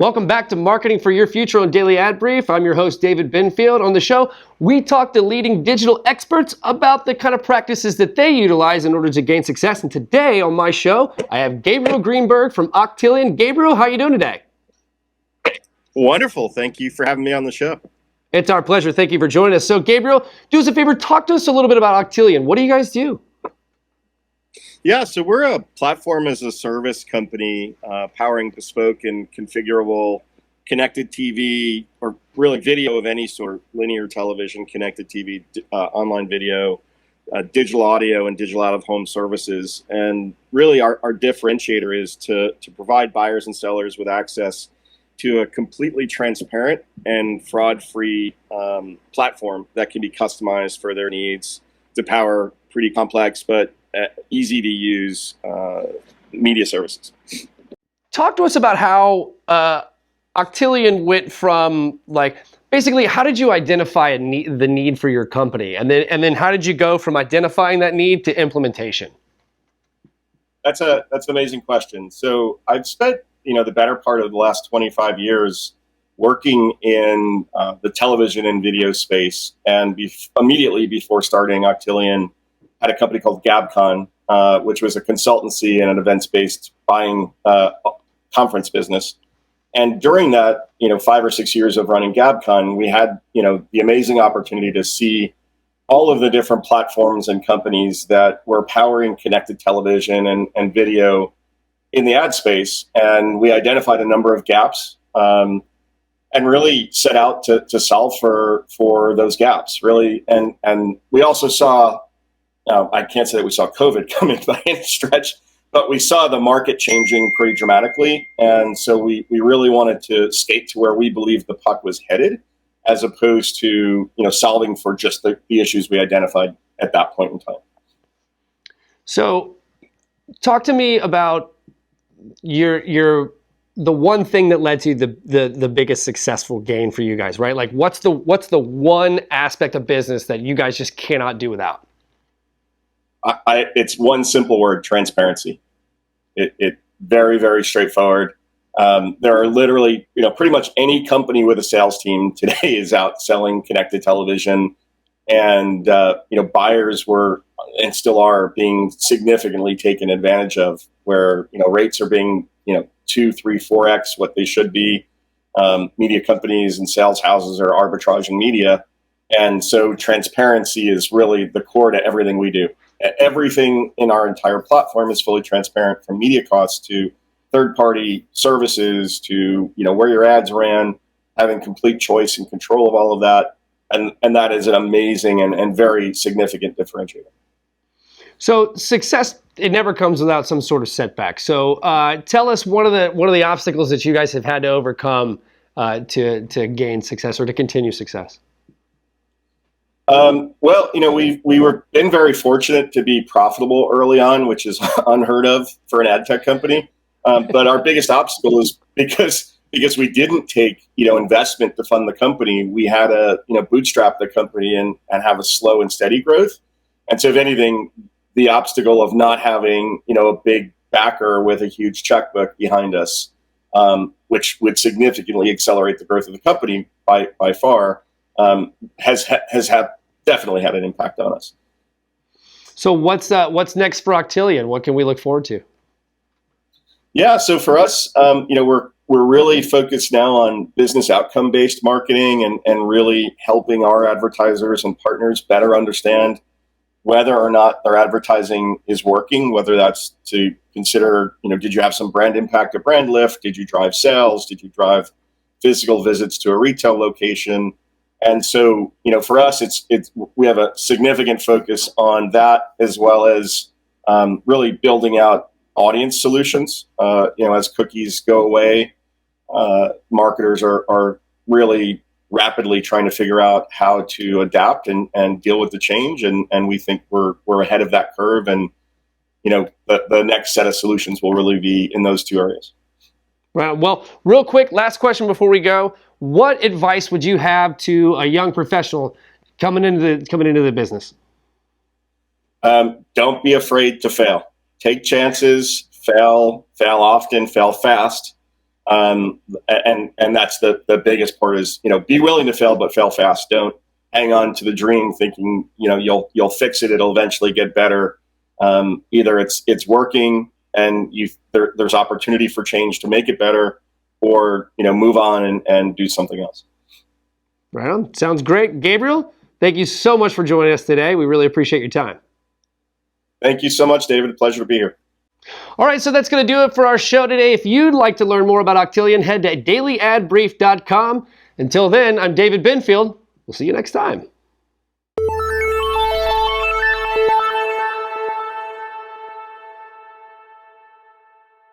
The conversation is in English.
Welcome back to Marketing for Your Future on Daily Ad Brief. I'm your host, David Binfield. On the show, we talk to leading digital experts about the kind of practices that they utilize in order to gain success. And today on my show, I have Gabriel Greenberg from Octillion. Gabriel, how are you doing today? Wonderful. Thank you for having me on the show. It's our pleasure. Thank you for joining us. So, Gabriel, do us a favor, talk to us a little bit about Octillion. What do you guys do? Yeah, so we're a platform as a service company powering bespoke and configurable connected TV, or really video of any sort, linear television, connected TV, online video, digital audio, and digital out-of-home services. And really our differentiator is to provide buyers and sellers with access to a completely transparent and fraud-free platform that can be customized for their needs to power pretty complex but easy to use media services. Talk to us about how Octillion went from, like, basically, how did you identify the need for your company, and then how did you go from identifying that need to implementation? That's an amazing question. So I've spent the better part of the last 25 years working in the television and video space, and immediately before starting Octillion, had a company called GabCon, which was a consultancy and an events-based buying conference business. And during that, 5 or 6 years of running GabCon, we had, the amazing opportunity to see all of the different platforms and companies that were powering connected television and video in the ad space. And we identified a number of gaps and really set out to solve for those gaps, really. And we also saw, I can't say that we saw COVID coming by any stretch, but we saw the market changing pretty dramatically. And so we really wanted to skate to where we believed the puck was headed, as opposed to solving for just the issues we identified at that point in time. So talk to me about the one thing that led to the biggest successful gain for you guys, right? Like, what's the one aspect of business that you guys just cannot do without? It's one simple word: transparency. It very, very straightforward. There are literally, pretty much any company with a sales team today is out selling connected television, and buyers were and still are being significantly taken advantage of, where rates are being 2, 3, 4x what they should be. Media companies and sales houses are arbitraging media, and so transparency is really the core to everything we do. Everything in our entire platform is fully transparent, from media costs to third-party services to where your ads ran, having complete choice and control of all of that, and that is an amazing and very significant differentiator. So success, it never comes without some sort of setback. So tell us one of the obstacles that you guys have had to overcome to gain success or to continue success. Well, we were been very fortunate to be profitable early on, which is unheard of for an ad tech company. But our biggest obstacle is because we didn't take investment to fund the company. We had to bootstrap the company and have a slow and steady growth. And so, if anything, the obstacle of not having a big backer with a huge checkbook behind us, which would significantly accelerate the growth of the company by far, has definitely had an impact on us. So what's next for Octillion? What can we look forward to? Yeah, so for us, we're really focused now on business outcome-based marketing and really helping our advertisers and partners better understand whether or not their advertising is working, whether that's to consider, did you have some brand impact or brand lift? Did you drive sales? Did you drive physical visits to a retail location? And so, for us, we have a significant focus on that, as well as really building out audience solutions. As cookies go away, marketers are really rapidly trying to figure out how to adapt and deal with the change. And we think we're ahead of that curve. And, the next set of solutions will really be in those two areas. Right. Well, real quick, last question before we go. What advice would you have to a young professional coming into the business? Don't be afraid to fail. Take chances, fail often, fail fast. And that's the biggest part is, be willing to fail, but fail fast. Don't hang on to the dream thinking, you'll fix it. It'll eventually get better. Either it's working and there's opportunity for change to make it better, or, move on and do something else. Right on. Sounds great. Gabriel, thank you so much for joining us today. We really appreciate your time. Thank you so much, David. A pleasure to be here. All right, so that's going to do it for our show today. If you'd like to learn more about Octillion, head to dailyadbrief.com. Until then, I'm David Benfield. We'll see you next time.